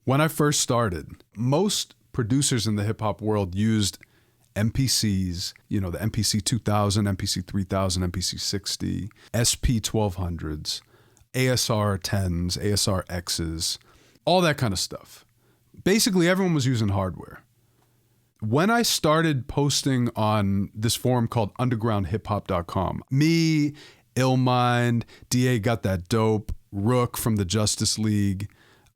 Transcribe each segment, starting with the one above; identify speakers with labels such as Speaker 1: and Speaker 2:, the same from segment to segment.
Speaker 1: When I first started, most producers in the hip hop world used MPCs, the MPC 2000, MPC 3000, MPC 60, SP 1200s, ASR 10s, ASR Xs, all that kind of stuff. Basically, everyone was using hardware. When I started posting on this forum called undergroundhiphop.com, me, Illmind, DA Got That Dope, Rook from the Justice League,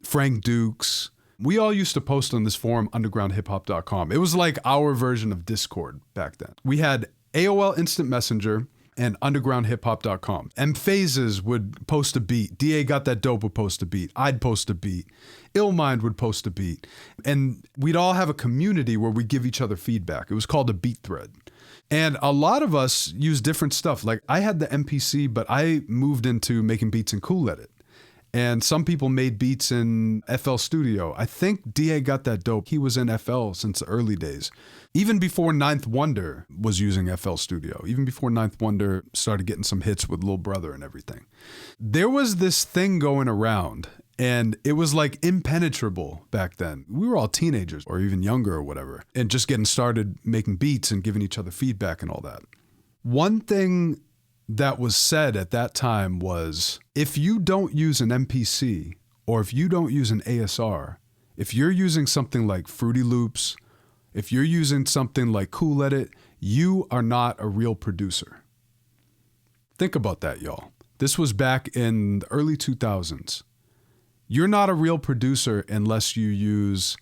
Speaker 1: Frank Dukes, we all used to post on this forum, undergroundhiphop.com. It was like our version of Discord back then. We had AOL Instant Messenger and undergroundhiphop.com. M-Phases would post a beat. DA Got That Dope would post a beat. I'd post a beat. Illmind would post a beat. And we'd all have a community where we give each other feedback. It was called a beat thread. And a lot of us use different stuff. Like I had the MPC, but I moved into making beats in Cool Edit. And some people made beats in FL Studio. I think DA Got That Dope. He was in FL since the early days. Even before Ninth Wonder was using FL Studio. Even before Ninth Wonder started getting some hits with Lil Brother and everything. There was this thing going around, and it was like impenetrable back then. We were all teenagers or even younger or whatever, and just getting started making beats and giving each other feedback and all that. One thing that was said at that time was, if you don't use an MPC or if you don't use an ASR, if you're using something like Fruity Loops, if you're using something like Cool Edit, you are not a real producer. Think about that, y'all. This was back in the early 2000s. You're not a real producer unless you use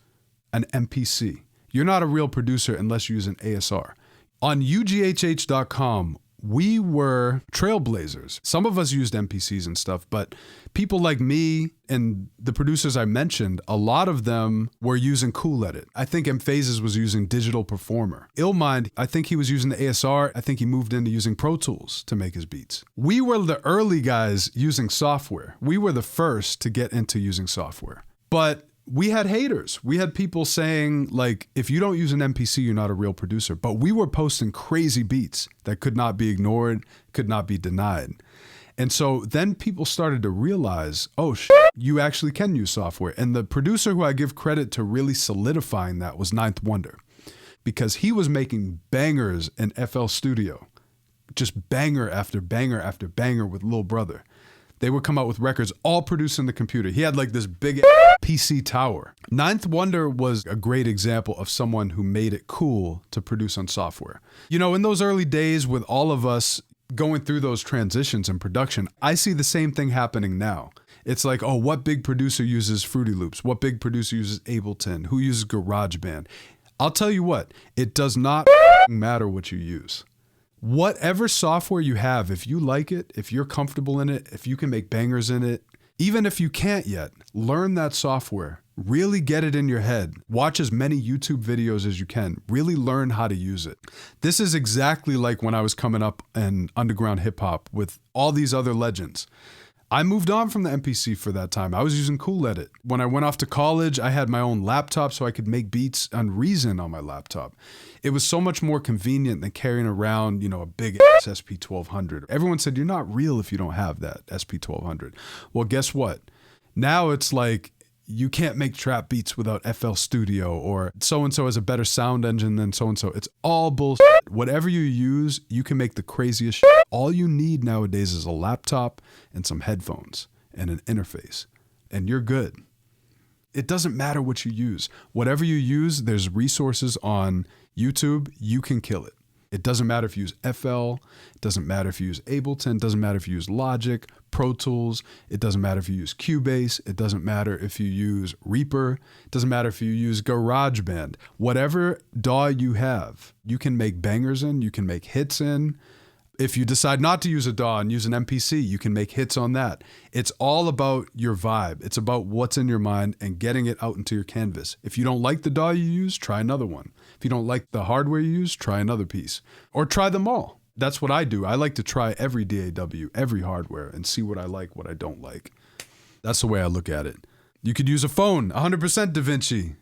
Speaker 1: an MPC. You're not a real producer unless you use an ASR. On ughh.com, we were trailblazers. Some of us used MPCs and stuff, but people like me and the producers I mentioned, a lot of them were using Cool Edit. I think M-Phases was using Digital Performer. Illmind, I think he was using the ASR. I think he moved into using Pro Tools to make his beats. We were the early guys using software. We were the first to get into using software. But we had haters. We had people saying, like, if you don't use an MPC, you're not a real producer. But we were posting crazy beats that could not be ignored, could not be denied. And so then people started to realize, oh, you actually can use software. And the producer who I give credit to really solidifying that was Ninth Wonder, because he was making bangers in FL Studio, just banger after banger after banger with Lil Brother. They would come out with records all produced in the computer. He had like this big PC tower. Ninth Wonder was a great example of someone who made it cool to produce on software. You know, in those early days with all of us going through those transitions in production, I see the same thing happening now. It's like, oh, what big producer uses Fruity Loops? What big producer uses Ableton? Who uses GarageBand? I'll tell you what, it does not matter what you use. Whatever software you have, if you like it, if you're comfortable in it, if you can make bangers in it, even if you can't yet, learn that software. Really get it in your head. Watch as many YouTube videos as you can. Really learn how to use it. This is exactly like when I was coming up in underground hip hop with all these other legends. I moved on from the MPC for that time. I was using Cool Edit. When I went off to college, I had my own laptop so I could make beats on Reason on my laptop. It was so much more convenient than carrying around, a big SP 1200. Everyone said, you're not real if you don't have that SP 1200. Well, guess what? Now it's like, you can't make trap beats without FL Studio, or so-and-so has a better sound engine than so-and-so. It's all bullshit. Whatever you use, you can make the craziest shit. All you need nowadays is a laptop and some headphones and an interface, and you're good. It doesn't matter what you use. Whatever you use, there's resources on YouTube. You can kill it. It doesn't matter if you use FL. It doesn't matter if you use Ableton. It doesn't matter if you use Logic, Pro Tools. It doesn't matter if you use Cubase. It doesn't matter if you use Reaper. It doesn't matter if you use GarageBand. Whatever DAW you have, you can make bangers in. You can make hits in. If you decide not to use a DAW and use an MPC, you can make hits on that. It's all about your vibe. It's about what's in your mind and getting it out into your canvas. If you don't like the DAW you use, try another one. If you don't like the hardware you use, try another piece. Or try them all. That's what I do. I like to try every DAW, every hardware, and see what I like, what I don't like. That's the way I look at it. You could use a phone, 100% DaVinci.